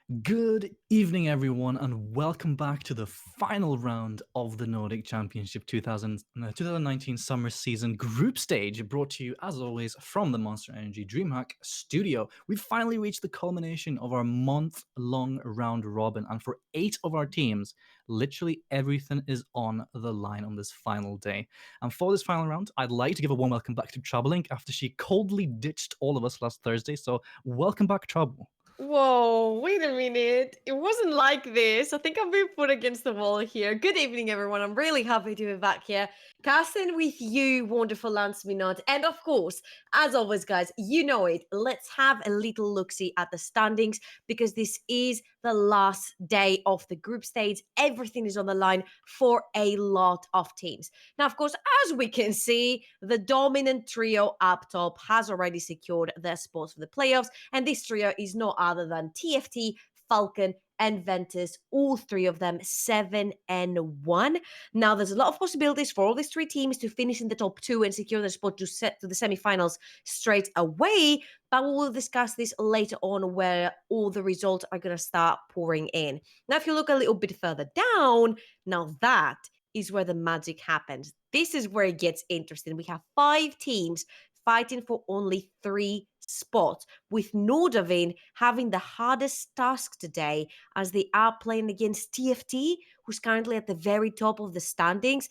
Good evening, everyone, and welcome back to the final round of the Nordic Championship 2019 summer season group stage, brought to you, as always, from the Monster Energy DreamHack studio. We've finally reached the culmination of our month-long round robin, and for 8 of our teams, literally everything is on the line on this final day. And for this final round, I'd like to give a warm welcome back to Troublink after she coldly ditched all of us last Thursday, so welcome back, Trouble. Whoa, wait a minute. It wasn't like this. I think I'm being put against the wall here. Good evening, everyone. I'm really happy to be back here, casting with you, wonderful Lance Minot. And of course, as always, guys, you know it. Let's have a little look-see at the standings because this is the last day of the group stage. Everything is on the line for a lot of teams. Now, of course, as we can see, the dominant trio up top has already secured their spots for the playoffs. And this trio is no other than TFT, Falcon, and Ventus, all three of them 7-1. Now, there's a lot of possibilities for all these three teams to finish in the top two and secure their spot to set to the semifinals straight away. But we will discuss this later on, where all the results are going to start pouring in. Now, if you look a little bit further down, now that is where the magic happens. This is where it gets interesting. We have 5 teams fighting for only 3 spots, with Nordavin having the hardest task today as they are playing against TFT, who's currently at the very top of the standings.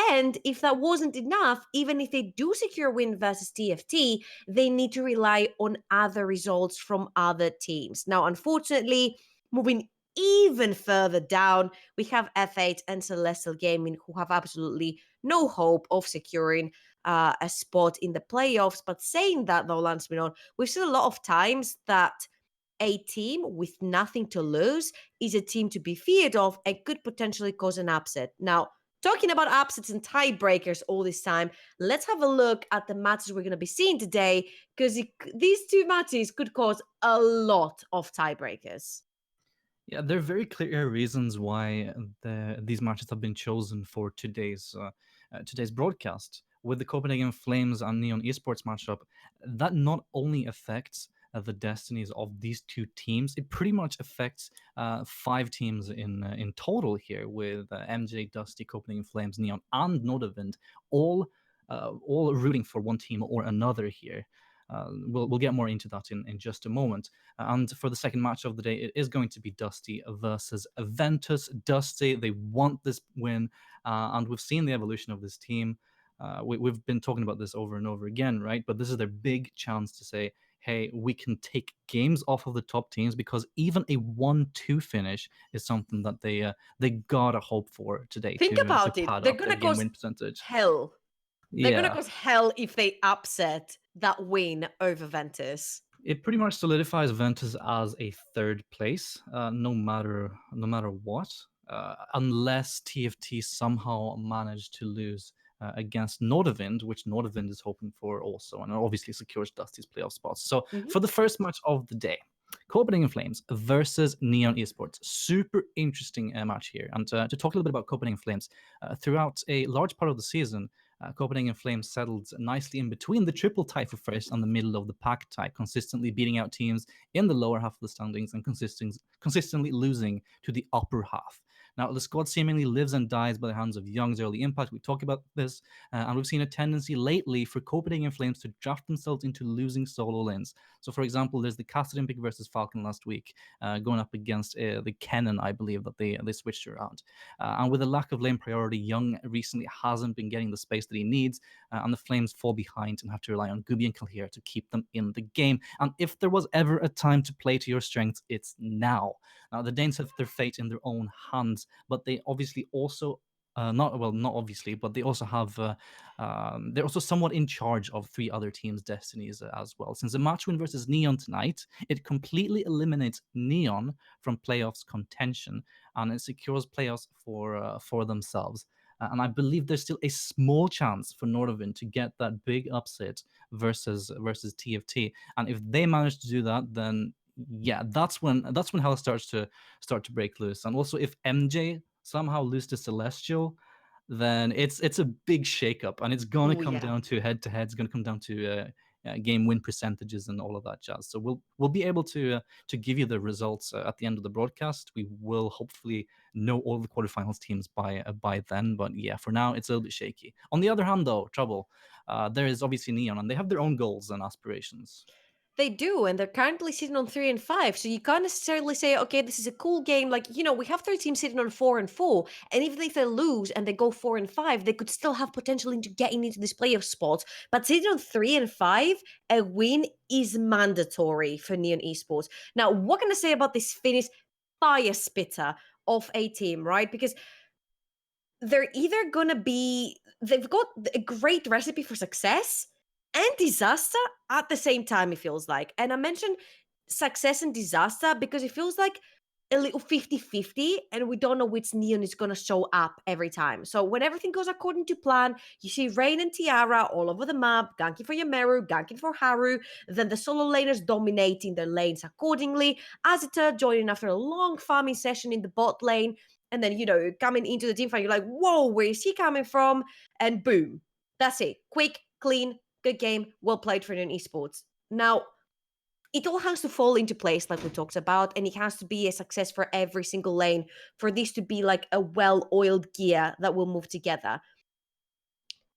And if that wasn't enough, even if they do secure a win versus TFT, they need to rely on other results from other teams. Now, unfortunately, moving even further down, we have F8 and Celestial Gaming, who have absolutely no hope of securing a spot in the playoffs. But saying that, though, Lance Minon, we've seen a lot of times that a team with nothing to lose is a team to be feared of and could potentially cause an upset. Now, talking about upsets and tiebreakers all this time, let's have a look at the matches we're going to be seeing today, because these two matches could cause a lot of tiebreakers. Yeah, there are very clear reasons why these matches have been chosen for today's broadcast. With the Copenhagen Flames and Neon Esports matchup, that not only affects the destinies of these two teams, it pretty much affects 5 teams in total here, with MJ, Dusty, Copenhagen Flames, Neon, and Nordavind all rooting for one team or another here. We'll get more into that in just a moment. And for the second match of the day, it is going to be Dusty versus Aventus. Dusty, they want this win, and we've seen the evolution of this team. We've been talking about this over and over again, right? But this is their big chance to say, hey, we can take games off of the top teams, because even a 1-2 finish is something that they gotta hope for today Think to about it. pad They're up going their to game cause win percentage. hell. They're going to Yeah. cause hell if they upset that win over Ventus. It pretty much solidifies Ventus as a third place, no matter what, unless TFT somehow managed to lose against Nordavind, which Nordavind is hoping for also, and obviously secures Dusty's playoff spots. So Mhm. for the first match of the day, Copenhagen Flames versus Neon Esports. Super interesting match here. And to talk a little bit about Copenhagen Flames, throughout a large part of the season, Copenhagen Flames settled nicely in between the triple tie for first and the middle of the pack tie, consistently beating out teams in the lower half of the standings and consistently losing to the upper half. Now, the squad seemingly lives and dies by the hands of Young's early impact. We talk about this, and we've seen a tendency lately for Copenhagen Flames to draft themselves into losing solo lanes. So, for example, there's the Cassadin pick versus Falcon last week, going up against the Kennen, I believe, that they switched around. And with a lack of lane priority, Young recently hasn't been getting the space that he needs, and the Flames fall behind and have to rely on Gubi and Kalhir to keep them in the game. And if there was ever a time to play to your strengths, it's now. Now, the Danes have their fate in their own hands, but they obviously also not obviously, but they also have they're also somewhat in charge of 3 other teams' destinies as well. Since a match win versus Neon tonight, it completely eliminates Neon from playoffs contention, and it secures playoffs for themselves. And I believe there's still a small chance for Nordavind to get that big upset versus TFT. And if they manage to do that, then yeah, that's when hell starts to break loose. And also, if MJ somehow loses to Celestial, then it's a big shakeup, and it's gonna Oh, come yeah. down to head to head. It's gonna come down to game win percentages and all of that jazz. So we'll be able to give you the results at the end of the broadcast. We will hopefully know all the quarterfinals teams by then. But yeah, for now it's a little bit shaky. On the other hand, though, Trouble, there is obviously Neon, and they have their own goals and aspirations. They do, and they're currently sitting on 3 and 5. So you can't necessarily say, okay, this is a cool game. Like, we have 3 teams sitting on 4 and 4, and even if they lose and they go 4 and 5, they could still have potential into getting into this playoff spot. But sitting on 3 and 5, a win is mandatory for Neon Esports. Now, what can I say about this Finnish fire spitter of a team, right? Because they're either gonna be they've got a great recipe for success and disaster at the same time, it feels like. And I mentioned success and disaster because it feels like a little 50-50, and we don't know which Neon is gonna show up every time. So when everything goes according to plan, you see Rain and Tiara all over the map, ganking for Yameru, ganking for Haru, then the solo laners dominating their lanes accordingly, Azita joining after a long farming session in the bot lane, and then, coming into the team fight, you're like, whoa, where is he coming from? And boom, that's it. Quick, clean, good game, well played for an esports. Now, it all has to fall into place, like we talked about, and it has to be a success for every single lane for this to be like a well-oiled gear that will move together.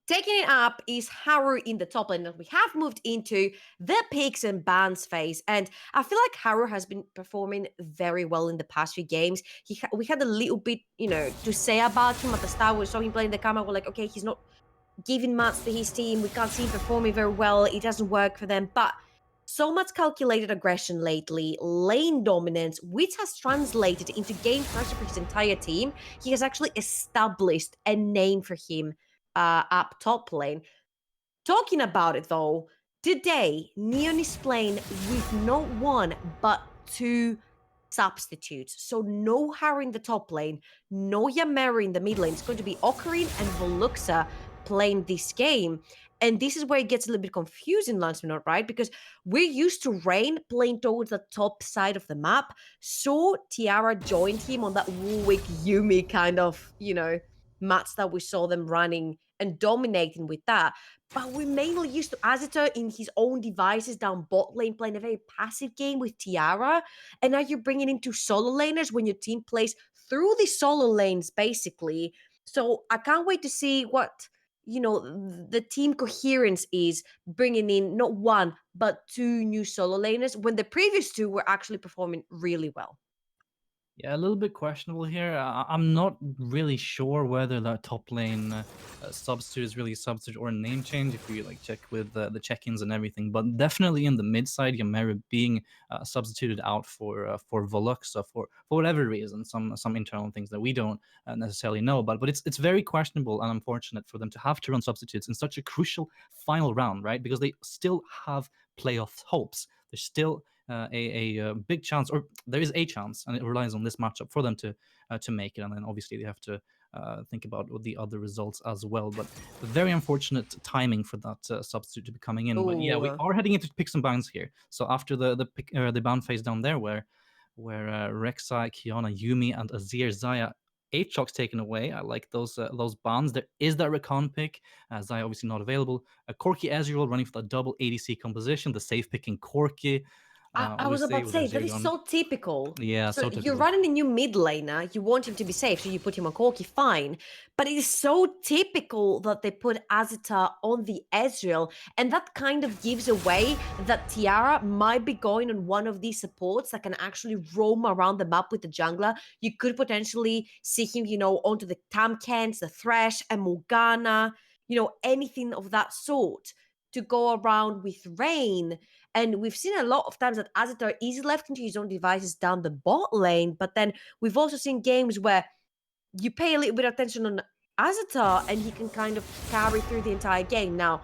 Taking it up is Haru in the top lane that we have moved into the picks and bans phase. And I feel like Haru has been performing very well in the past few games. We had a little bit, to say about him at the start. We saw him playing the camera. We're like, okay, he's not giving mats to his team. We can't see him performing very well. It doesn't work for them. But so much calculated aggression lately, lane dominance, which has translated into game pressure for his entire team. He has actually established a name for him up top lane. Talking about it though, today Neon is playing with not one but two substitutes. So no Harry in the top lane, no Yamera in the mid lane. It's going to be Ocarine and Veluxa playing this game. And this is where it gets a little bit confusing, Lanceminot, right? Because we're used to Rain playing towards the top side of the map. So Tiara joined him on that Warwick Yumi kind of, mats that we saw them running and dominating with that. But we're mainly used to Azita in his own devices down bot lane playing a very passive game with Tiara. And now you're bringing in two solo laners when your team plays through the solo lanes, basically. So I can't wait to see what, the team coherence is bringing in not one, but two new solo laners when the previous two were actually performing really well. Yeah, a little bit questionable here. I'm not really sure whether that top lane substitute is really a substitute or a name change if we check with the check-ins and everything. But definitely in the mid side, Yamera being substituted out for Veluxa for whatever reason, some internal things that we don't necessarily know about. But it's very questionable and unfortunate for them to have to run substitutes in such a crucial final round, right? Because they still have playoff hopes. There's still a big chance, or there is a chance, and it relies on this matchup for them to make it. And then obviously they have to think about the other results as well. But very unfortunate timing for that substitute to be coming in. But yeah, we Ooh. are heading into picks and bans here. So after the ban phase down there, where Rek'Sai, Kiana, Yumi, and Azir Zaya. Aatrox taken away. I like those bans. There is that recon pick. Zaya obviously not available. Corki Ezreal running for the double ADC composition. The safe picking Corki. I was Obviously about to with say that Azir is gone. so typical. Yeah, So so you're typical. running a new mid laner, you want him to be safe, so you put him on Corki, fine. But it is so typical that they put Azita on the Ezreal, and that kind of gives away that Tiara might be going on one of these supports that can actually roam around the map with the jungler. You could potentially see him, onto the Tamkens, the Thresh, and Morgana, anything of that sort to go around with Rain. And we've seen a lot of times that Azita is left into his own devices down the bot lane, but then we've also seen games where you pay a little bit of attention on Azita and he can kind of carry through the entire game. Now,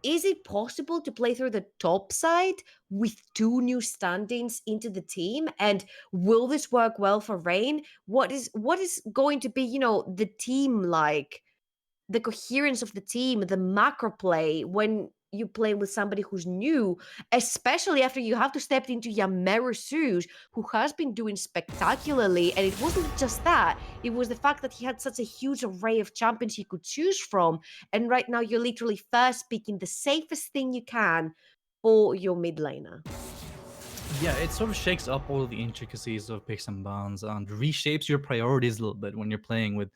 is it possible to play through the top side with two new standings into the team? And will this work well for Rain? What is going to be, the team like? The coherence of the team, the macro play when you play with somebody who's new, especially after you have to step into Yameru Suj, who has been doing spectacularly. And it wasn't just that, it was the fact that he had such a huge array of champions he could choose from. And right now, you're literally first picking the safest thing you can for your mid laner. Yeah, it sort of shakes up all the intricacies of picks and bans and reshapes your priorities a little bit when you're playing with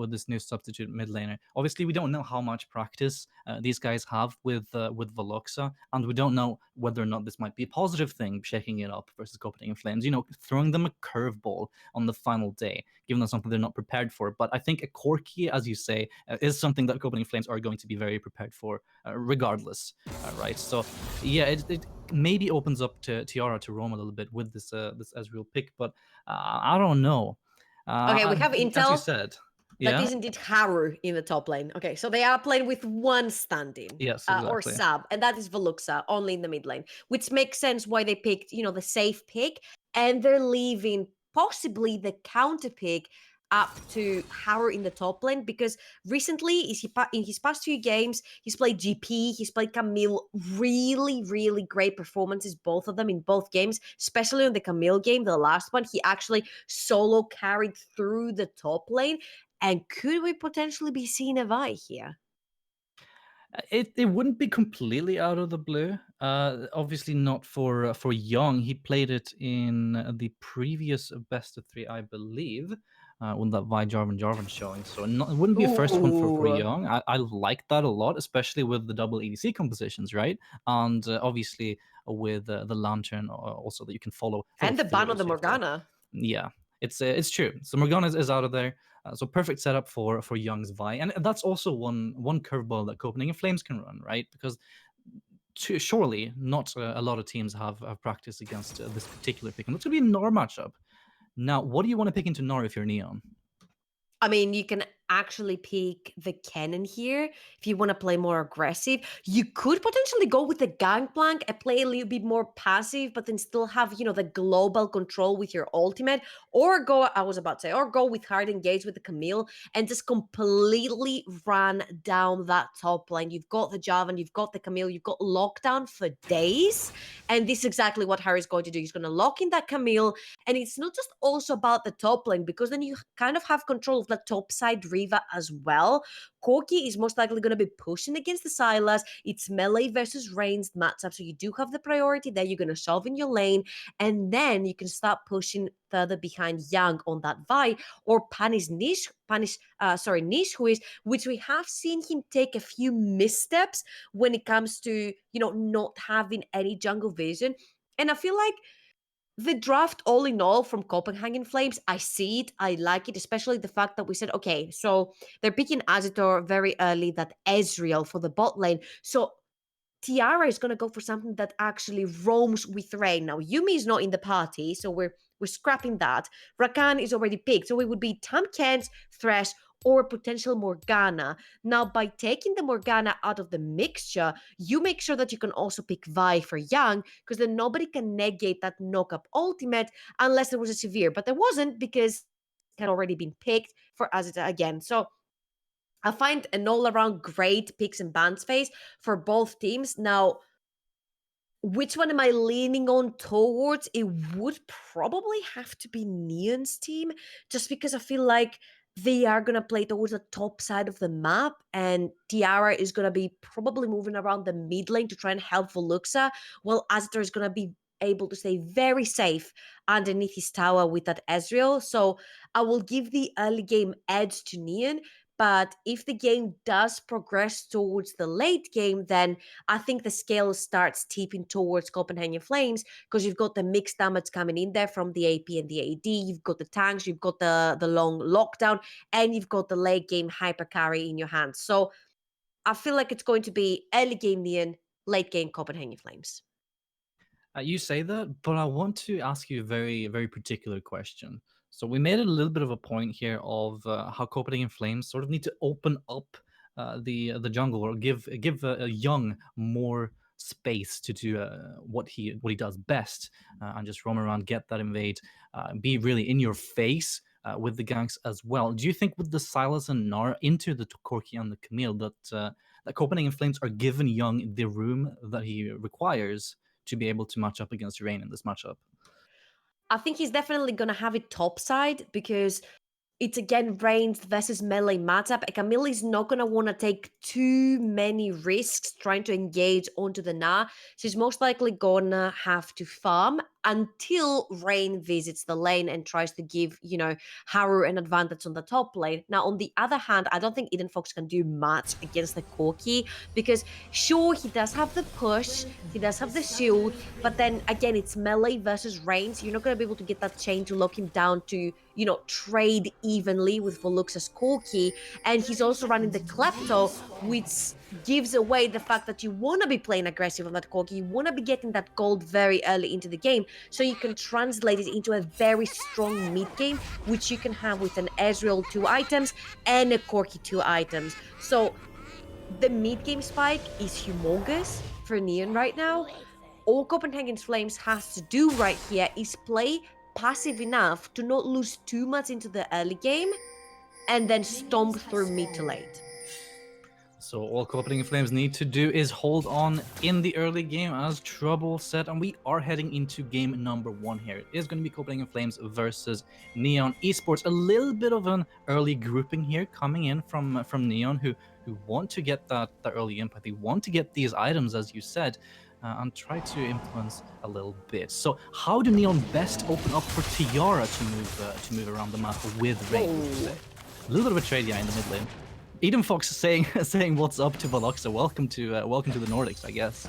this new substitute mid laner. Obviously, we don't know how much practice these guys have with Veloxa, and we don't know whether or not this might be a positive thing, shaking it up versus Copenhagen Flames. You know, throwing them a curveball on the final day, giving them something they're not prepared for. But I think a Corki, as you say, is something that Copenhagen Flames are going to be very prepared for, regardless. Right? So, yeah, it maybe opens up to Tiara to roam a little bit with this Ezreal pick, but I don't know. Okay, we Uh, have as you intel said, that yeah, is indeed Haru in the top lane. Okay, so they are playing with one standing yes, or exactly. sub, and that is Veluxa only in the mid lane, which makes sense why they picked, the safe pick, and they're leaving possibly the counter pick up to Haru in the top lane because recently in his past few games he's played GP, he's played Camille, really really great performances, both of them in both games, especially on the Camille game, the last one he actually solo carried through the top lane. And could we potentially be seeing a Vi here? It wouldn't be completely out of the blue. Obviously not for Young. He played it in the previous best of three, I believe, when that Vi Jarvan showing. So it wouldn't be a first one for Ooh. Young. I like that a lot, especially with the double EDC compositions, right? And obviously with the Lantern also that you can follow And the ban through. on the So you have to, Morgana. yeah, it's true. So Morgana is out of there. So perfect setup for Young's Vi, and that's also one curveball that Copenhagen Flames can run, right? Because surely not a lot of teams have practiced against this particular pick, and that's gonna be a Nor matchup. Now, what do you want to pick into Nor if you're Neon? I mean, you can actually pick the cannon here if you want to play more aggressive. You could potentially go with the gangplank and play a little bit more passive, but then still have, the global control with your ultimate. Or go, I was about to say, or go with hard engage with the Camille and just completely run down that top line. You've got the Javan, you've got the Camille, you've got lockdown for days. And this is exactly what Harry's going to do. He's going to lock in that Camille. And it's not just also about the top lane, because then you kind of have control of the top side Riva as well. Corki is most likely going to be pushing against the Sylas. It's melee versus ranged matchup, so you do have the priority there. You're going to solve in your lane, and then you can start pushing further behind Young on that Vi or Niche, who is, which we have seen him take a few missteps when it comes to not having any jungle vision, and I feel like the draft, all in all, from Copenhagen Flames, I see it. I like it, especially the fact that we said, okay, so they're picking Azitor very early, that Ezreal for the bot lane. So Tiara is going to go for something that actually roams with Rain. Now, Yumi is not in the party, so we're scrapping that. Rakan is already picked, so it would be Tamkens, Thresh, or potential Morgana. Now, by taking the Morgana out of the mixture, you make sure that you can also pick Vi for Young, because then nobody can negate that knock-up ultimate unless there was a severe. But there wasn't, because it had already been picked for Azita again. So I find an all-around great picks and bans phase for both teams. Now, which one am I leaning on towards? It would probably have to be Neon's team, just because I feel like they are going to play towards the top side of the map, and Tiara is going to be probably moving around the mid lane to try and help Veluxa, while Azatar is going to be able to stay very safe underneath his tower with that Ezreal. So I will give the early game edge to Neon, but if the game does progress towards the late game, then I think the scale starts tipping towards Copenhagen Flames, because you've got the mixed damage coming in there from the AP and the AD. You've got the tanks, you've got the long lockdown, and you've got the late game hyper carry in your hands. So I feel like it's going to be early game Neon, late game Copenhagen Flames. You say that, but I want to ask you a very, very particular question. So we made a little bit of a point here of how Copenhagen Flames sort of need to open up the jungle, or give a Young more space to do what he does best, and just roam around, get that invade, be really in your face with the ganks as well. Do you think with the Silas and Nar into the Corki and the Camille that that Copenhagen Flames are giving Young the room that he requires to be able to match up against Rain in this matchup? I think he's definitely gonna have it topside because it's again ranged versus melee matchup. And Camille is not gonna want to take too many risks trying to engage onto the Na. She's most likely gonna have to farm until Rain visits the lane and tries to give, Haru an advantage on the top lane. Now, on the other hand, I don't think Eden Fox can do much against the Corki because sure, he does have the push, he does have the shield, but then again, it's melee versus Rain, so you're not gonna be able to get that chain to lock him down to, trade evenly with Veluxa's Corki. And he's also running the Klepto, which gives away the fact that you want to be playing aggressive on that Corki. You want to be getting that gold very early into the game, so you can translate it into a very strong mid game, which you can have with an Ezreal 2 items and a Corki 2 items. So the mid game spike is humongous for Neon right now. All Copenhagen Flames has to do right here is play passive enough to not lose too much into the early game and then stomp through mid to late. So all Copenhagen Flames need to do is hold on in the early game, as Trouble said, and we are heading into game number 1 here. It is going to be Copenhagen Flames versus Neon Esports. A little bit of an early grouping here coming in from Neon, who want to get that early impact. They want to get these items, as you said, and try to influence a little bit. So how do Neon best open up for Tiara to move around the map with Rain? A little bit of a trade, in the mid lane. Eden Fox saying what's up to Veluxa. Welcome to the Nordics, I guess.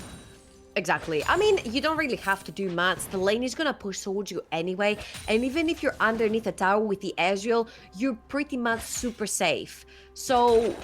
Exactly. I mean, you don't really have to do much. The lane is gonna push towards you anyway, and even if you're underneath a tower with the Ezreal, you're pretty much super safe. So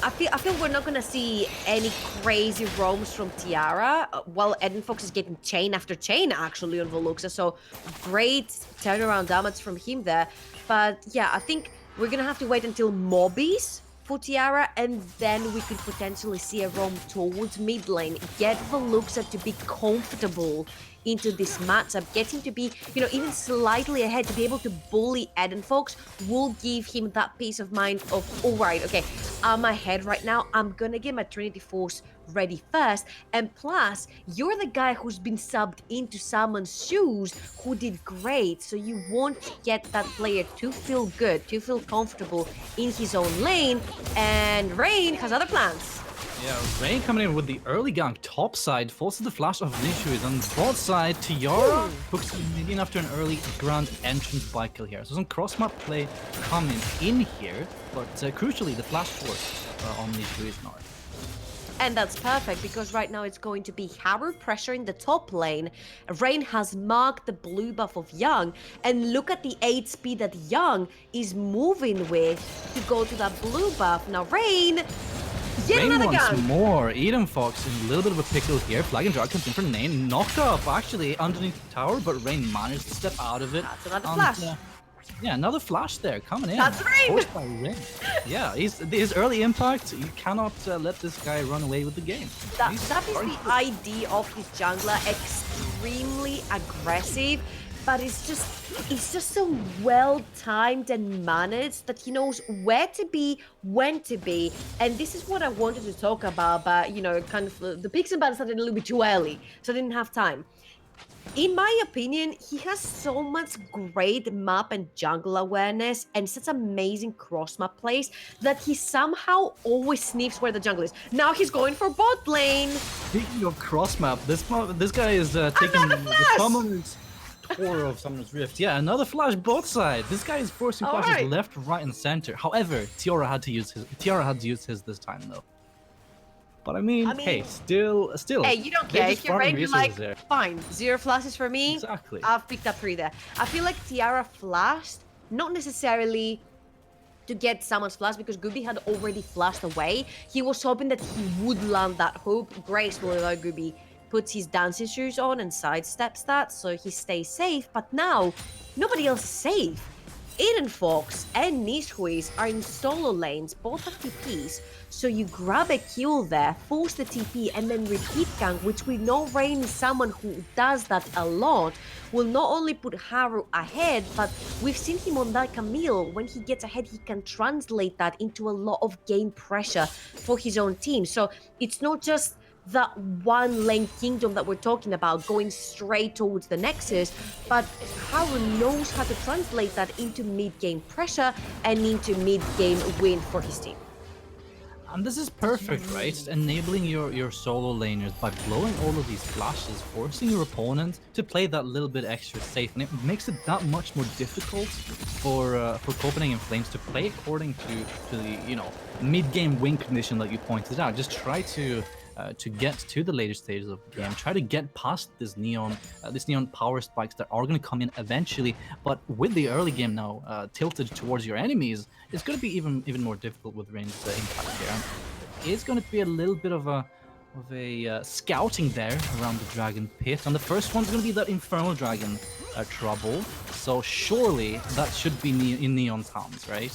I feel we're not gonna see any crazy roams from Tiara, while Eden Fox is getting chain after chain actually on Veluxa. So great turnaround damage from him there. But yeah, I think we're gonna have to wait until Mobbies for Tiara, and then we could potentially see a roam towards mid lane, get Veluxa to be comfortable into this matchup, get him to be, even slightly ahead, to be able to bully Eden Fox will give him that peace of mind of, all right, okay, I'm ahead right now, I'm gonna get my Trinity Force ready first, and plus, you're the guy who's been subbed into someone's shoes who did great, so you want to get that player to feel good, to feel comfortable in his own lane, and Rain has other plans. Yeah, Rain coming in with the early gank top side, forces the flash of Nishu, on bot side, Tiara hooks the minion after an early grand entrance by kill here. So some cross-map play coming in here, but crucially the flash force on Nishu is not. And that's perfect because right now it's going to be Haru pressuring the top lane. Rain has marked the blue buff of Young, and look at the 8 speed that Young is moving with to go to that blue buff. Now Rain, yet Rain another wants gun. more. Eden Fox in a little bit of a pickle here. Flag and Drag comes in for Nane. Knocked up actually underneath the tower, but Rain managed to step out of it. That's another flash. Yeah, another flash there coming in. That's Rain! Forced by Rain. Yeah, his early impact, you cannot let this guy run away with the game. That is the idea of his jungler, extremely aggressive, but it's just so well timed and managed that he knows where to be, when to be, and this is what I wanted to talk about, but kind of the picks and battles started a little bit too early, so I didn't have time. In my opinion, he has so much great map and jungle awareness and such amazing cross-map plays that he somehow always sniffs where the jungle is. Now he's going for bot lane. Speaking of cross-map, this guy is taking the Summoner's Tour of Summoner's Rift. Yeah, another flash bot side. This guy is forcing flashes left, right, and center. However, Tiara had to use his this time though. But I mean, hey, still. Hey, you don't care. If you're ready, fine. 0 flashes for me. Exactly. I've picked up 3 there. I feel like Tiara flashed, not necessarily to get someone's flash, because Gooby had already flashed away. He was hoping that he would land that hook gracefully, though Gooby puts his dancing shoes on and sidesteps that, so he stays safe. But now, nobody else is safe. Eden Fox and Nishuis are in solo lanes, both have TPs, so you grab a kill there, force the TP, and then repeat gank, which we know Rain is someone who does that a lot, will not only put Haru ahead, but we've seen him on that Camille. When he gets ahead, he can translate that into a lot of game pressure for his own team. So it's not just that one lane kingdom that we're talking about going straight towards the Nexus, but Haru knows how to translate that into mid-game pressure and into mid-game win for his team. And this is perfect, right? Enabling your solo laners by blowing all of these flashes, forcing your opponent to play that little bit extra safe, and it makes it that much more difficult for Copenhagen Flames to play according to the mid-game win condition that you pointed out. Just try to get to the later stages of the game. Try to get past this neon power spikes that are going to come in eventually. But with the early game now tilted towards your enemies, it's going to be even more difficult with Rain's impact here. It's going to be a little bit of a scouting there around the dragon pit, and the first one's going to be that infernal dragon trouble. So surely that should be in Neon's hands, right?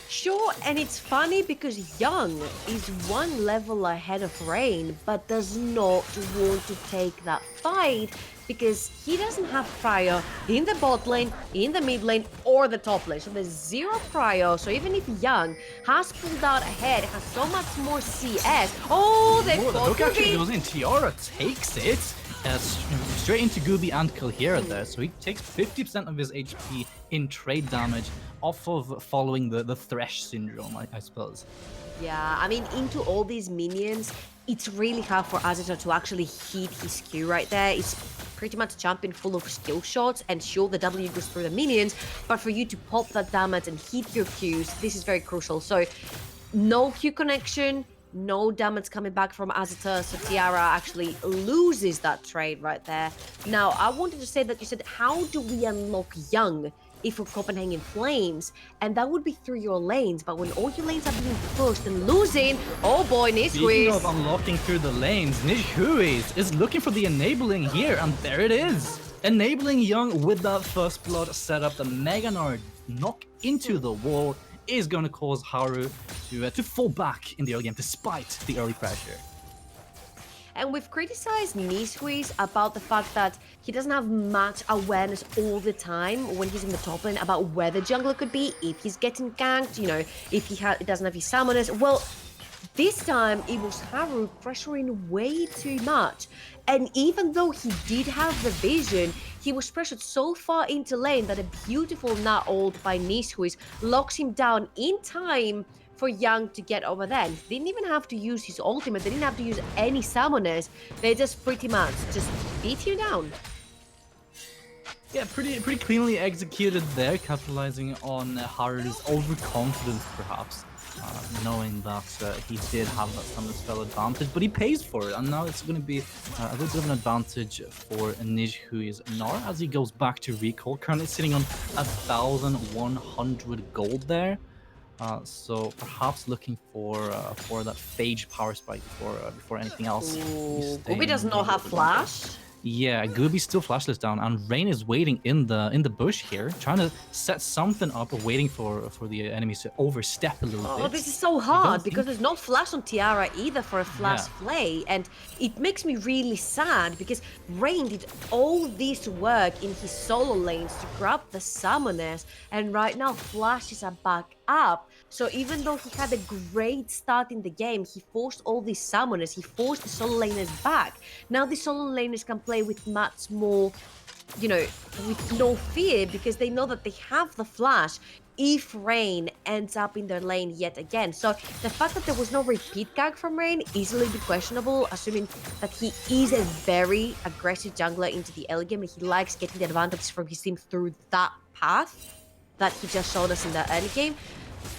Sure, and it's funny because Young is one level ahead of Rain, but does not want to take that fight because he doesn't have Prio in the bot lane, in the mid lane, or the top lane. So there's zero Prio. So even if Young has pulled out ahead, has so much more CS. Oh, they look actually goes in. Tiara takes it. Straight into Gooby and Kalhira there, so he takes 50% of his HP in trade damage off of following the Thresh syndrome, I suppose. Yeah, I mean, into all these minions, it's really hard for Azita to actually hit his Q right there. It's pretty much a champion full of skill shots, and sure, the W goes through the minions, but for you to pop that damage and hit your Qs, this is very crucial. So, no Q connection, no damage coming back from Azita, so Tiara actually loses that trade right there. Now, I wanted to say that you said, how do we unlock Young if we're Copenhagen Flames? And that would be through your lanes, but when all your lanes are being pushed and losing, oh boy, Nishuis. Speaking of unlocking through the lanes, Nishuis is looking for the enabling here, and there it is. Enabling Young with that first blood setup, the Mega Nard knock into the wall is going to cause Haru to fall back in the early game despite the early pressure. And we've criticized Nishuis about the fact that he doesn't have much awareness all the time when he's in the top lane about where the jungler could be, if he's getting ganked, if he doesn't have his summoners. Well, this time it was Haru pressuring way too much. And even though he did have the vision, he was pressured so far into lane that a beautiful Nat ult by Nishuis locks him down in time for Young to get over there. He didn't even have to use his ultimate, they didn't have to use any summoners, they just pretty much just beat you down. Yeah, pretty cleanly executed there, capitalizing on Haru's overconfidence perhaps, knowing that he did have that summon spell advantage, but he pays for it, and now it's going to be a little bit of an advantage for Nishui's Gnar as he goes back to recall, currently sitting on 1,100 gold there. So perhaps looking for that phage power spike before anything else. Ubi does not have flash. Yeah, Gooby's still flashless down, and Rain is waiting in the bush here, trying to set something up, waiting for the enemies to overstep a little bit. Oh, this is so hard because there's no flash on Tiara either for a flash play, and it makes me really sad because Rain did all this work in his solo lanes to grab the summoners, and right now flashes are back up. So even though he had a great start in the game, he forced all these summoners, he forced the solo laners back. Now the solo laners can play with much more, with no fear because they know that they have the flash if Rain ends up in their lane yet again. So the fact that there was no repeat gag from Rain is a little bit questionable, assuming that he is a very aggressive jungler into the early game and he likes getting the advantage from his team through that path that he just showed us in the early game.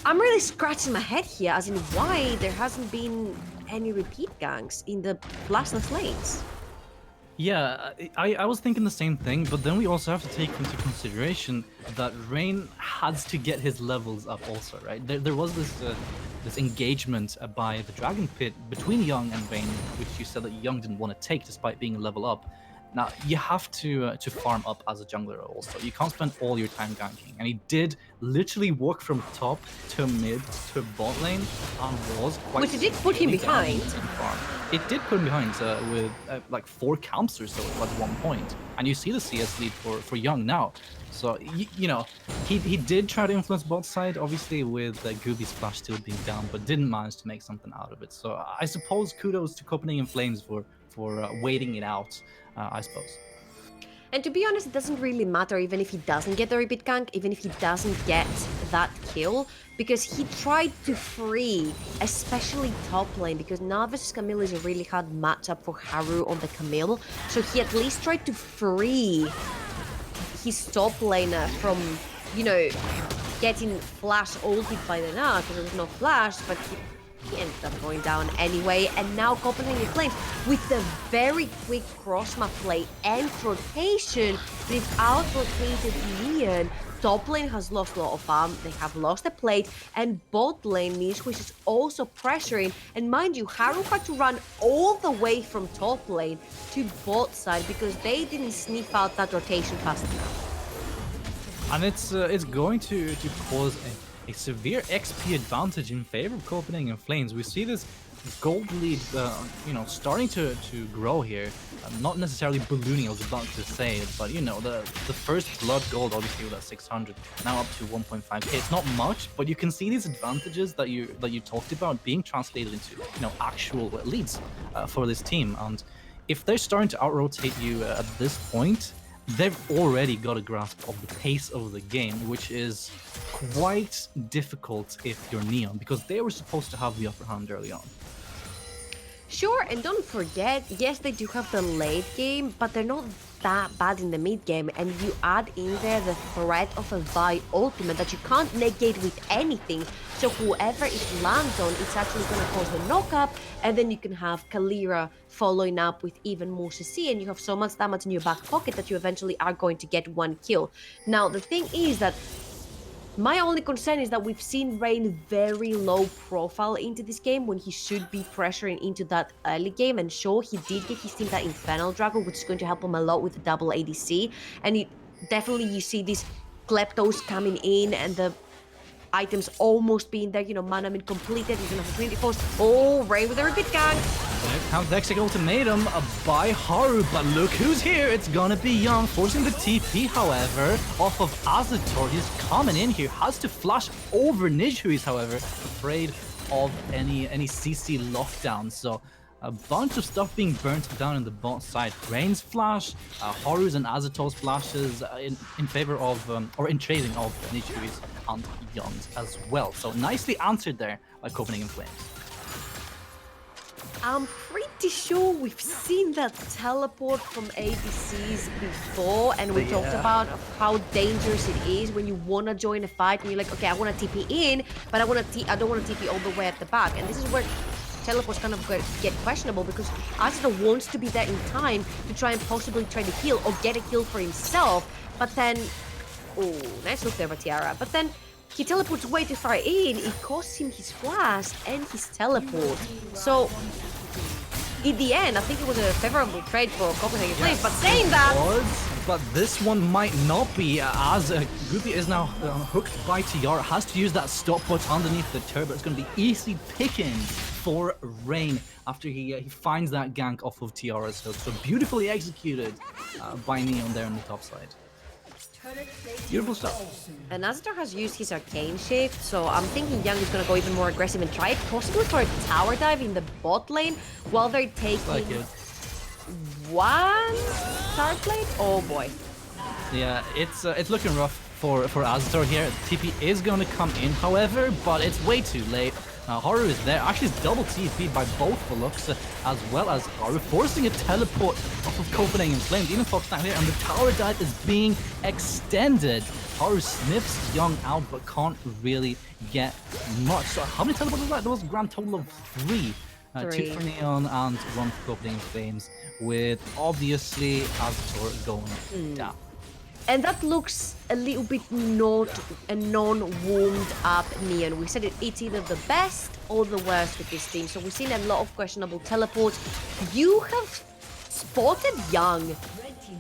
I'm really scratching my head here as in why there hasn't been any repeat ganks in the flashless lanes. Yeah, I was thinking the same thing, but then we also have to take into consideration that Rain has to get his levels up also, right? There was this engagement by the Dragon Pit between Young and Rain, which you said that Young didn't want to take despite being a level up. Now, you have to farm up as a jungler also. You can't spend all your time ganking. And he did literally walk from top to mid to bot lane and was quite Which it did put him severely down behind. in farm. It did put him behind with like 4 camps or so at one point. And you see the CS lead for Young now. So, you know, he did try to influence bot side, obviously, with Gooby's flash still being down, but didn't manage to make something out of it. So I suppose kudos to Copenhagen Flames for waiting it out, I suppose. And to be honest, it doesn't really matter even if he doesn't get the repeat gank, even if he doesn't get that kill, because he tried to free, especially top lane, because now versus Camille is a really hard matchup for Haru on the Camille, so he at least tried to free his top laner from, you know, getting flash ulted by the Nut, because there was no flash, but he ended up going down anyway. And now Copenhagen Flames with the very quick cross-map play and rotation. They've out-rotated Neon. Top lane has lost a lot of farm, they have lost the plate, and bot lane Niche, which is also pressuring. And mind you, Haru had to run all the way from top lane to bot side because they didn't sniff out that rotation fast enough. And it's going to cause a severe XP advantage in favor of Copenhagen Flames. We see this gold lead, you know, starting to grow here. Not necessarily ballooning, I was about to say, but you know, the first blood gold obviously with that 600, now up to 1.5k. It's not much, but you can see these advantages that you talked about being translated into, you know, actual leads for this team. And if they're starting to out-rotate you at this point, they've already got a grasp of the pace of the game, which is quite difficult if you're Neon, because they were supposed to have the upper hand early on. Sure, and don't forget, yes, they do have the late game, but they're not that bad in the mid game, and you add in there the threat of a Vi ultimate that you can't negate with anything, so whoever it lands on, it's actually going to cause the knock-up, and then you can have Kalira following up with even more CC, and you have so much damage in your back pocket that you eventually are going to get one kill. Now, the thing is that my only concern is that we've seen Rain very low profile into this game when he should be pressuring into that early game. And sure, he did get his team that Infernal Dragon, which is going to help him a lot with the double ADC. And definitely you see these Kleptos coming in and the items almost being there, you know, mana min completed, he's gonna have Trinity Force. Oh, Rain with a repeat gang. Count Vexing ultimatum by Haru, but look who's here! It's gonna be Young, forcing the TP, however, off of Azator. He's coming in here, has to flash over Nish, who is, however, afraid of any CC lockdown. So a bunch of stuff being burnt down in the bot side. Rain's flash, Haru's and Azator's flashes in favor of, or in trading of Nishui's and Young's as well. So nicely answered there by Copenhagen Flames. I'm pretty sure we've seen that teleport from ADCs before, and we talked about how dangerous it is when you want to join a fight and you're like, okay, I want to TP in, but I don't want to TP all the way at the back. And this is where teleports kind of get questionable, because Azator wants to be there in time to try and possibly try to heal or get a kill for himself, but then, oh, nice look there by Tiara, but then he teleports way too far in, it costs him his flash and his teleport. So, in the end, I think it was a favorable trade for Copenhagen Flames, but saying that... But this one might not be, as Goopy is now hooked by Tiara, has to use that stopwatch underneath the turret. It's going to be easy pickings for Rain after he finds that gank off of Tiara's hook. So beautifully executed by Neon there on the top side. Beautiful stuff. And Azator has used his arcane shift, so I'm thinking Young is going to go even more aggressive and try possibly for a tower dive in the bot lane while they're taking one tower plate. Oh boy. Yeah, it's looking rough for Azator here. TP is going to come in, however, but it's way too late. Haru is there. Actually, it's double TP by both Volux as well as Haru, forcing a teleport off of Copenhagen Flames. Even Fox down here, and the tower dive is being extended. Haru sniffs Young out, but can't really get much. So how many teleports was that? There was a grand total of 3. 2 for Neon and 1 for Copenhagen Flames, with obviously Azator going down. And that looks a little bit not a non-warmed up Neon. We said it's either the best or the worst with this team. So we've seen a lot of questionable teleports. You have spotted Young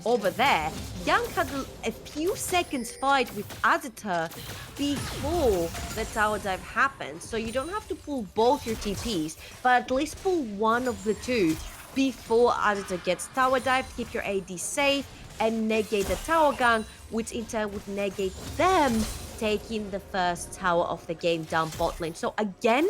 over there. Young had a few seconds fight with Azita before the tower dive happened, so you don't have to pull both your TPs, but at least pull one of the two before Azita gets tower dive, keep your AD safe, and negate the tower gang, which in turn would negate them taking the first tower of the game down bot lane. So again,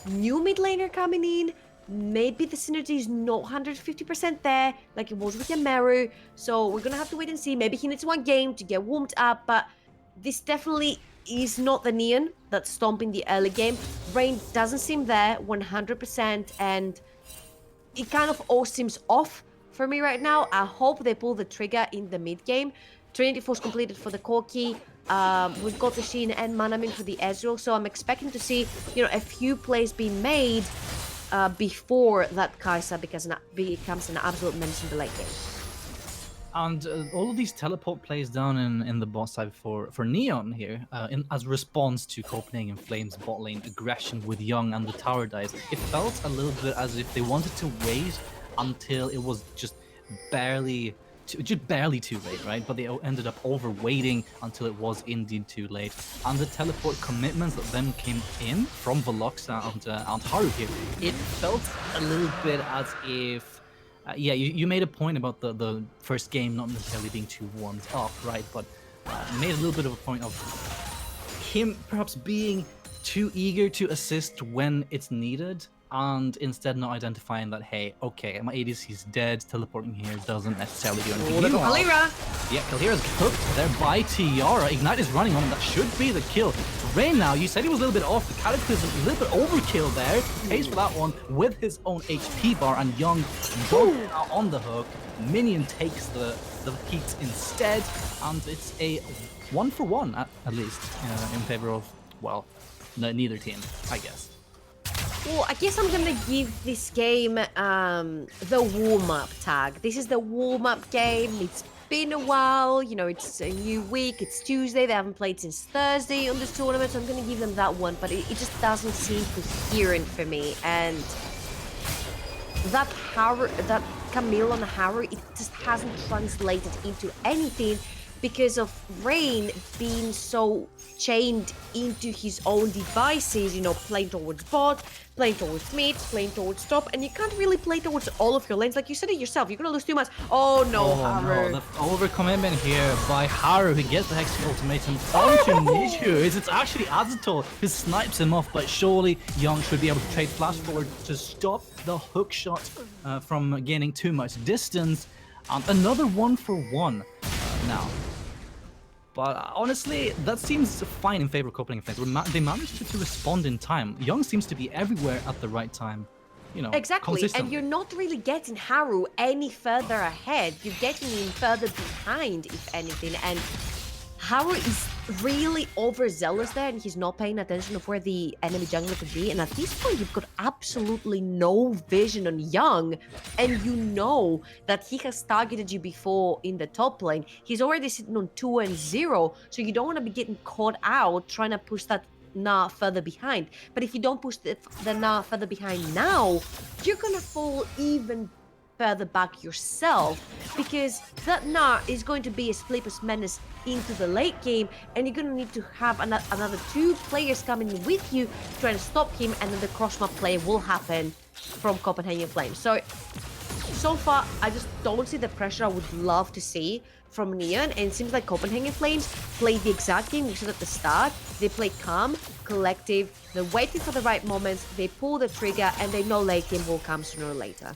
new mid laner coming in. Maybe the synergy is not 150% there, like it was with Yamaru. So we're gonna have to wait and see. Maybe he needs one game to get warmed up, but this definitely is not the Neon that's stomping the early game. Rain doesn't seem there 100%, and it kind of all seems off for me right now. I hope they pull the trigger in the mid game. Trinity Force completed for the Corki. We've got the Sheen and Manamin for the Ezreal, so I'm expecting to see, you know, a few plays being made before that Kai'Sa becomes an absolute menace in the late game. And all of these teleport plays down in the bot side for Neon here, as response to Copenhagen Flames bot lane aggression with Young and the tower dives, it felt a little bit as if they wanted to wait until it was just barely too late, right? But they ended up over-waiting until it was indeed too late. And the teleport commitments that then came in from Veloxa and Haru here, it felt a little bit as if yeah, you made a point about the first game not necessarily being too warmed up, right? But made a little bit of a point of him perhaps being too eager to assist when it's needed, and instead not identifying that, hey, okay, my ADC's dead, teleporting here doesn't necessarily do anything. Kalira! Yeah, Kalira's cooked there by Tiara. Ignite is running on him. That should be the kill. Rain now, you said he was a little bit off. The Cataclysm, a little bit overkill there. Pays for that one with his own HP bar, and Young both now on the hook. Minion takes the heat instead, and it's a 1-for-1 at least in favor of, well, neither team, I guess. Well, I guess I'm gonna give this game the warm-up tag. This is the warm-up game. It's been a while, you know, it's a new week, it's Tuesday, they haven't played since Thursday on this tournament, so I'm gonna give them that one, but it just doesn't seem coherent for me. And that Camille on Haru, it just hasn't translated into anything because of Rain being so chained into his own devices, you know, playing towards bot, playing towards mid, playing towards top, and you can't really play towards all of your lanes. Like you said it yourself, you're gonna lose too much. Oh no, Haru. No, the overcommitment here by Haru, who gets the Hex ultimatum onto Nishu. It's actually Azatol who snipes him off, but surely Young should be able to trade flash forward to stop the hook shot from gaining too much distance. Another 1-for-1 now. But honestly, that seems fine in favor of Copenhagen Flames. They managed to respond in time. Young seems to be everywhere at the right time. You know, exactly, and you're not really getting Haru any further ahead. You're getting him further behind, if anything. And Haru is really overzealous there, and he's not paying attention of where the enemy jungler could be. And at this point, you've got absolutely no vision on Young, and you know that he has targeted you before in the top lane. He's already sitting on 2-0, so you don't want to be getting caught out trying to push that Na further behind. But if you don't push the Na further behind now, you're gonna fall even further back yourself, because that Na is going to be a sleepless menace into the late game, and you're going to need to have another two players coming with you trying to stop him, and then the cross-map play will happen from Copenhagen Flames. So far, I just don't see the pressure I would love to see from Neon, and it seems like Copenhagen Flames played the exact game we said at the start. They play calm, collective, they're waiting for the right moments, they pull the trigger, and they know late game will come sooner or later.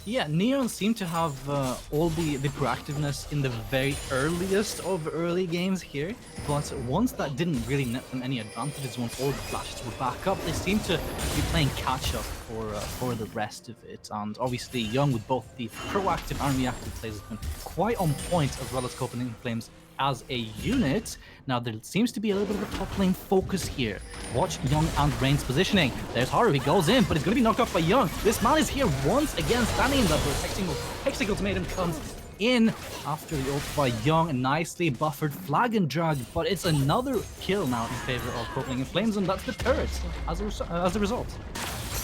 Yeah, Neon seemed to have all the proactiveness in the very earliest of early games here, but once that didn't really net them any advantages, once all the flashes were back up, they seemed to be playing catch-up for the rest of it. And obviously Young, with both the proactive and reactive plays, has been quite on point, as well as Copenhagen Flames as a unit. Now there seems to be a little bit of a top lane focus here. Watch Young and Rain's positioning. There's Haru, he goes in, but he's going to be knocked off by Young. This man is here once again, standing in that Hexing ultimatum comes in after the ult by Young, a nicely buffered flag and drag, but it's another kill now in favor of Copenhagen Flames, and that's the turret as a result.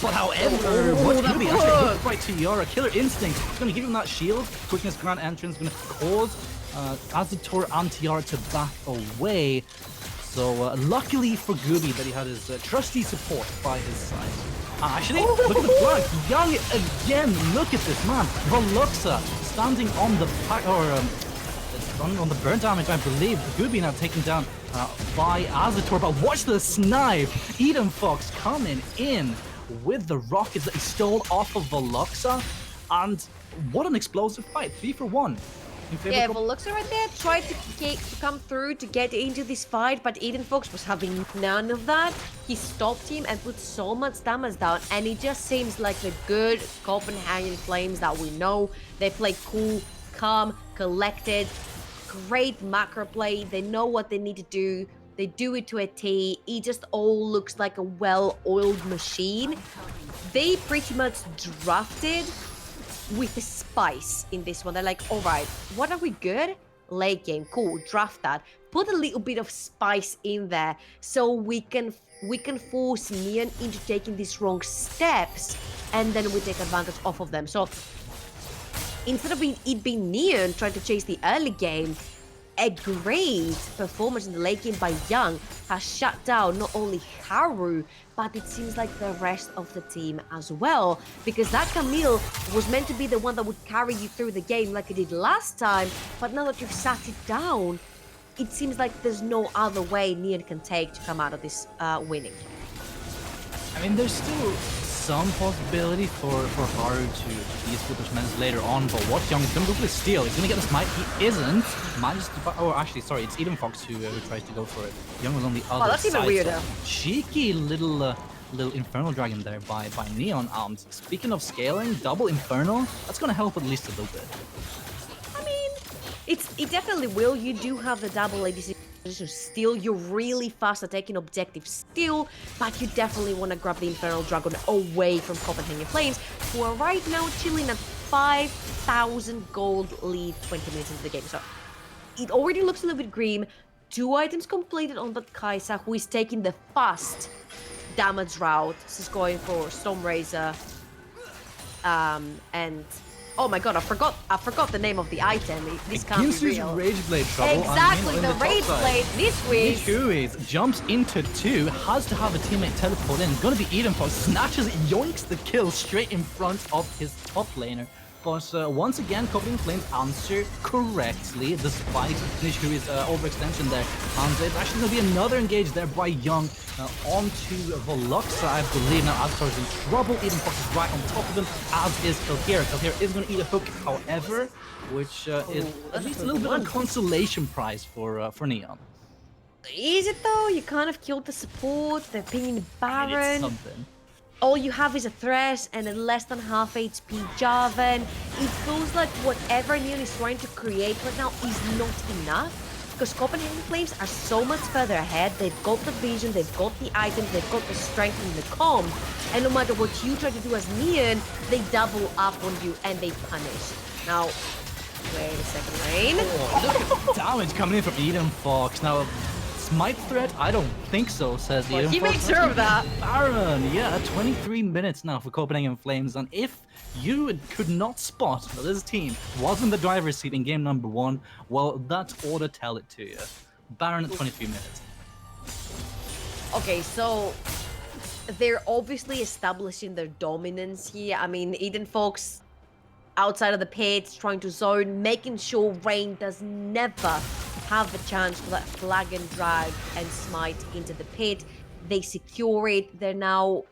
But however, what could be actually a hook right right to Yara. Killer Instinct. It's going to give him that shield. Quickness Grand Entrance. Going to cause Azator and Tiara to back away. So luckily for Gooby that he had his trusty support by his side. Actually, look at the flag. Young again. Look at this man. Veluxa standing on the on the burn damage, I believe. Gooby now taken down by Azator. But watch the snipe. Eden Fox coming in with the rockets that he stole off of Veluxa. And what an explosive fight. 3 for 1. Yeah, Veluxa right there tried to come through to get into this fight, but Eden Fox was having none of that. He stopped him and put so much damage down, and it just seems like the good Copenhagen Flames that we know. They play cool, calm, collected, great macro play. They know what they need to do. They do it to a T. It just all looks like a well-oiled machine. They pretty much drafted with the spice in this one. They're like, all right, what are we good? Late game, cool, draft that. Put a little bit of spice in there so we can force Neon into taking these wrong steps, and then we take advantage off of them. So instead of it being Neon trying to chase the early game, a great performance in the late game by Young has shut down not only Haru, but it seems like the rest of the team as well. Because that Camille was meant to be the one that would carry you through the game like it did last time, but now that you've sat it down, it seems like there's no other way Neon can take to come out of this winning. I mean, there's still some possibility for Haru to be a super tremendous later on, but what Young is going to go for the steal. He's going to get the smite. He isn't. Manages to... Oh, actually, sorry. It's Eden Fox who tries to go for it. Young was on the other side. Oh, that's even weirder. So cheeky little Infernal Dragon there by Neon. Speaking of scaling, double Infernal, that's going to help at least a little bit. I mean, it definitely will. You do have the double ADC still. You're really fast at taking objectives still, but you definitely want to grab the Infernal Dragon away from Copenhagen Flames, who are right now chilling at 5,000 gold lead 20 minutes into the game. So it already looks a little bit grim. 2 items completed on that Kaisa, who is taking the fast damage route. This is going for Storm Razor, and oh my god, I forgot the name of the item. This can't be real. Rage Blade trouble. Exactly, the Rage Blade. Nishuiz jumps into 2, has to have a teammate teleport in. Gonna be Eden Fox, snatches, yoinks the kill straight in front of his top laner. But once again, Copenhagen Flames answer correctly despite Nishui's overextension there. And it's actually going to be another engage there by Young onto Veluxa, I believe. Now Aztor is in trouble. Eden Fox is right on top of him, as is Kilkira. Kilkira is going to eat a hook, however, which is at least a little bit of a consolation prize for Neon. Is it though? You kind of killed the support. They're pinging Baron. I mean, it's something. All you have is a Thresh and a less than half HP Jarvan. It feels like whatever Neon is trying to create right now is not enough, because Copenhagen Flames are so much further ahead. They've got the vision, they've got the items, they've got the strength and the comp, and no matter what you try to do as Neon, they double up on you and they punish. Now, wait a second, Rain. Oh, look at the damage coming in from Eden Fox. Now, Smite threat? I don't think so, says Eden Fox. He makes sure of that. Baron, yeah, 23 minutes now for Copenhagen Flames. And if you could not spot that this team was in the driver's seat in game number 1, well, that ought to tell it to you. Baron at 23 minutes. Okay, so they're obviously establishing their dominance here. I mean, Eden Fox outside of the pit, trying to zone, making sure Rain does never have the chance for that flag and drag and smite into the pit. They secure it. They're now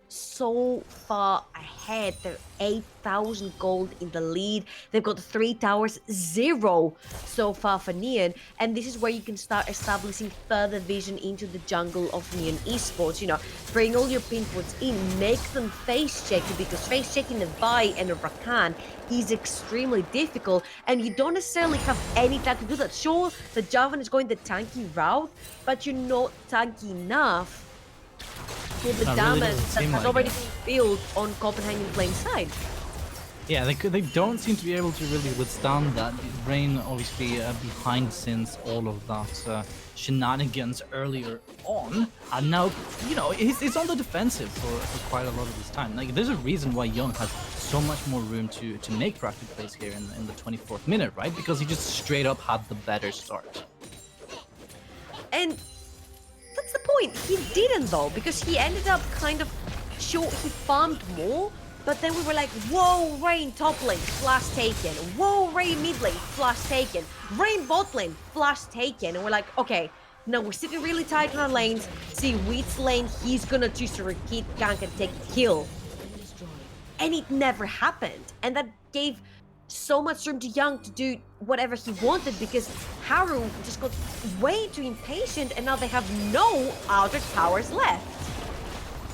so far ahead. They're 8,000 gold in the lead. They've got 3 towers, 0 so far for Neon. And this is where you can start establishing further vision into the jungle of Neon Esports. You know, bring all your pinpoints in, make them face check you, because face checking a Vi and a Rakan is extremely difficult, and you don't necessarily have any time to do that. Sure, the Jarvan is going the tanky route, but you're not tanky enough for the damage that has already been built on Copenhagen Flames side. Yeah, they don't seem to be able to really withstand that. Rain obviously behind since all of that shenanigans earlier on, and now he's on the defensive for quite a lot of this time. Like there's a reason why Young has so much more room to make proactive plays here in the 24th minute, right? Because he just straight up had the better start. And that's the point. He didn't though, because he ended up kind of sure he farmed more, but then we were like, whoa, Rain top lane, flash taken. Whoa, Rain mid lane, flash taken. Rain bot lane, flash taken. And we're like, okay, now we're sitting really tight on our lanes, see which lane he's gonna choose to repeat gank and take the kill. And it never happened. And that gave so much room to Young to do whatever he wanted, because Haru just got way too impatient and now they have no outer towers left.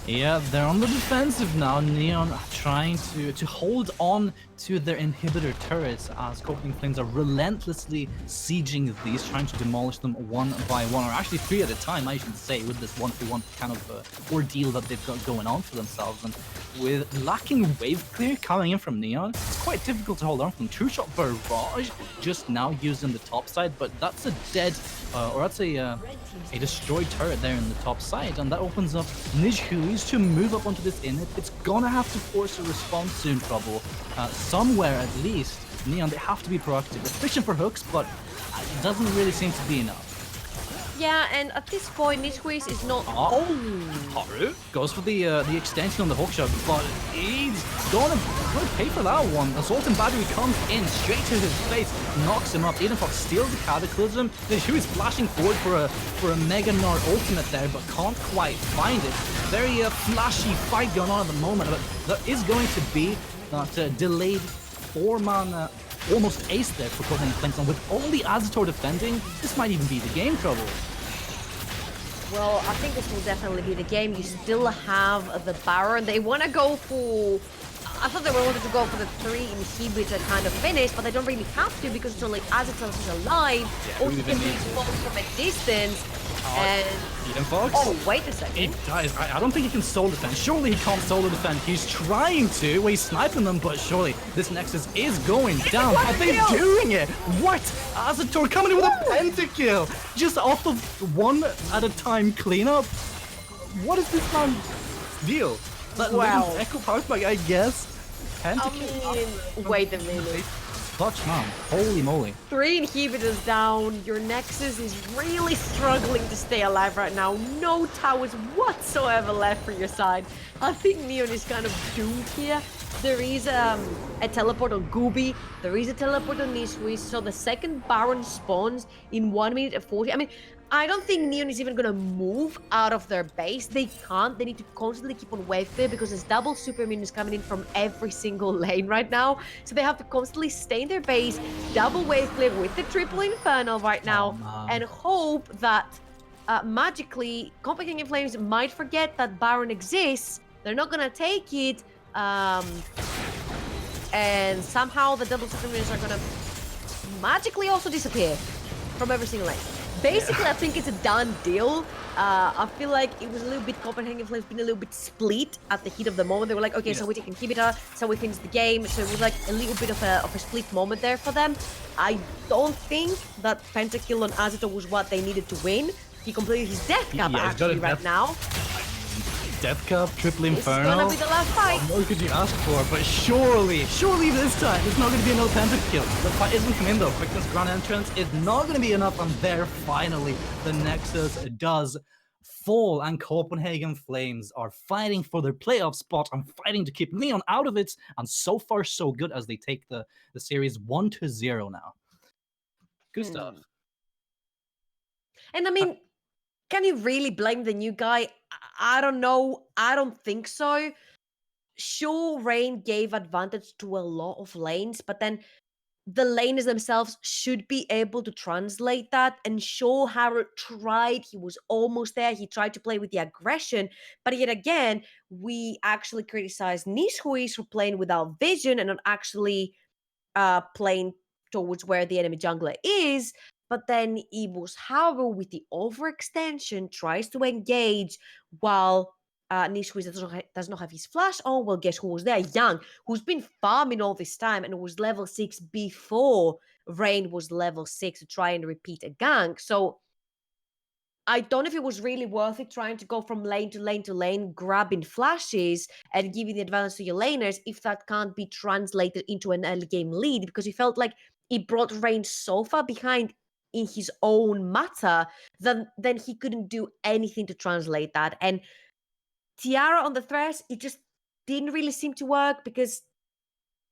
Yeah, they're on the defensive now. Neon trying to hold on to their inhibitor turrets as Copenhagen Flames are relentlessly sieging these, trying to demolish them one by one, or actually three at a time, I should say, with this 1v1 kind of ordeal that they've got going on for themselves. And with lacking wave clear coming in from Neon, it's quite difficult to hold on from. Two-shot barrage just now used in the top side, but that's a dead, or that's a destroyed turret there in the top side, and that opens up Nijhuis to move up onto this inhib. It's gonna have to force a response soon, Trouble. Somewhere at least, Neon, they have to be proactive. Efficient for hooks, but it doesn't really seem to be enough. Yeah, and at this point, Nijhuis is not... Haru goes for the extension on the hookshot, but he's gonna pay for that one. Assault and Battery comes in straight to his face, knocks him up. Edenfox steals the Cataclysm. Nijhui is flashing forward for a Mega Gnar ultimate there, but can't quite find it. Very flashy fight going on at the moment, but there is going to be that delayed 4-man almost ace there for Copenhagen Flames, and with only Azator defending, this might even be the game, Trouble. Well, I think this will definitely be the game. You still have the Baron. They want to go for... I thought they wanted to go for the 3 inhibitor kind of finish, but they don't really have to because it's only Azator who's alive. Yeah, also can be exposed from a distance. And... Edenfox? Oh, wait a second. He dies. I don't think he can solo defend. Surely he can't solo defend. He's trying to. Well, he's sniping them, but surely this Nexus is going down. Are they doing it? What? Azator coming in with a pentakill. Just off of one at a time cleanup. What is this man's deal? Wow. Echo power spike, I guess. I mean, wait a minute. Clutch, man. Holy moly. 3 inhibitors down. Your Nexus is really struggling to stay alive right now. No towers whatsoever left for your side. I think Neon is kind of doomed here. There is a teleport on Gooby. There is a teleport on Nijhui. So the second Baron spawns in 1 minute and 40. I mean, I don't think Neon is even gonna move out of their base. They can't. They need to constantly keep on wave clear because there's double super minions coming in from every single lane right now. So they have to constantly stay in their base, double wave clear with the triple infernal right now, and hope that magically Copenhagen Flames might forget that Baron exists. They're not gonna take it, and somehow the double super minions are gonna magically also disappear from every single lane. Basically, I think it's a done deal. I feel like it was a little bit Copenhagen Flames being a little bit split at the heat of the moment. They were like, okay, so we take inhibitor, so we finish the game. So it was like a little bit of a split moment there for them. I don't think that pentakill on Azator was what they needed to win. He completed his death cap actually right now. Death Cup, Triple Inferno. It's gonna be the last fight. What more could you ask for? But surely this time, it's not gonna be no pentakill. The fight isn't coming in though. Quickness ground entrance is not gonna be enough, and there finally the Nexus does fall, and Copenhagen Flames are fighting for their playoff spot and fighting to keep Neon out of it, and so far so good as they take the series 1-0 now. Good stuff. And I mean, can you really blame the new guy? I don't know. I don't think so. Sure, Rain gave advantage to a lot of lanes, but then the laners themselves should be able to translate that. And sure, Haru tried. He was almost there. He tried to play with the aggression. But yet again, we actually criticized Nijhuis for playing without vision and not actually playing towards where the enemy jungler is. But then it was Haru with the overextension, tries to engage while Nishwiz does not have his flash. Oh, well, guess who was there? Young, who's been farming all this time and was level 6 before Rain was level 6 to try and repeat a gank. So I don't know if it was really worth it trying to go from lane to lane to lane, grabbing flashes and giving the advantage to your laners if that can't be translated into an early game lead, because he felt like he brought Rain so far behind in his own matter then he couldn't do anything to translate that. And Tiara on the Thresh, it just didn't really seem to work because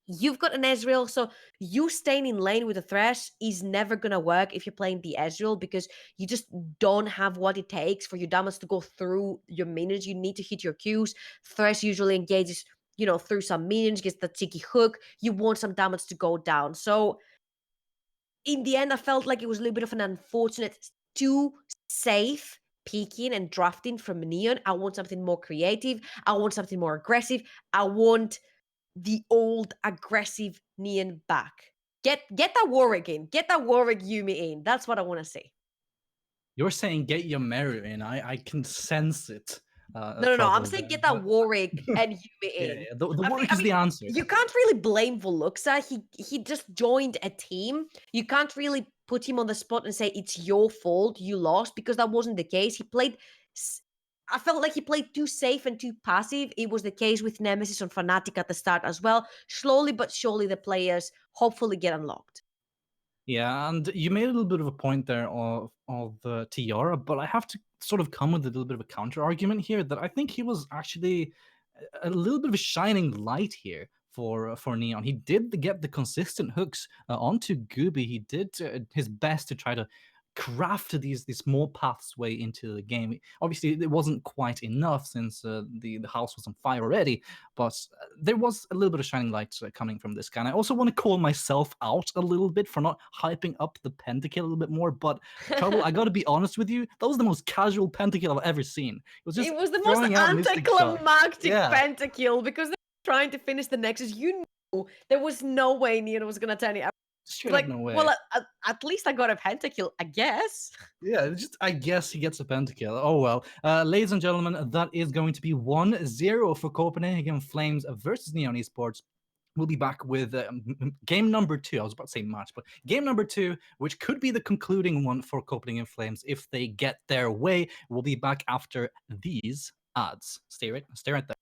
you've got an Ezreal, so you staying in lane with a Thresh is never gonna work if you're playing the Ezreal, because you just don't have what it takes for your damage to go through your minions. You need to hit your Qs. Thresh usually engages, through some minions, gets the cheeky hook. You want some damage to go down. So in the end, I felt like it was a little bit of an unfortunate, too safe peeking and drafting from Neon. I want something more creative. I want something more aggressive. I want the old aggressive Neon back. Get that Warwick in. Get that Warwick Yumi in. That's what I want to see. You're saying get your Mario in. I can sense it. No. I'm Trouble saying there, get that but Warwick and Yumi yeah, in. the I Warwick is mean, the answer. you can't really blame Veluxa. He just joined a team. You can't really put him on the spot and say it's your fault you lost, because that wasn't the case. I felt like he played too safe and too passive. It was the case with Nemesis on Fnatic at the start as well. Slowly but surely, the players hopefully get unlocked. Yeah, and you made a little bit of a point there of Tiara, but I have to sort of come with a little bit of a counter argument here that I think he was actually a little bit of a shining light here for Neon. He did get the consistent hooks onto Gooby. He did his best to try to craft these small paths way into the game. Obviously, it wasn't quite enough since the house was on fire already, but there was a little bit of shining light coming from this guy. And I also want to call myself out a little bit for not hyping up the pentakill a little bit more. But Trouble, I got to be honest with you, that was the most casual pentakill I've ever seen. It was just It was the most throwing out mystic shots. anticlimactic Yeah, pentakill because they were trying to finish the Nexus. You knew there was no way Neon was going to turn it. straight up Like, no way. well, at least I got a pentakill, I guess. Yeah, just I guess he gets a pentakill. Oh well. Ladies and gentlemen, that is going to be 1-0 for Copenhagen Flames versus Neon Esports. We'll be back with game number 2. I was about to say match, but game number 2, which could be the concluding one for Copenhagen Flames if they get their way. We'll be back after these ads. Stay right there.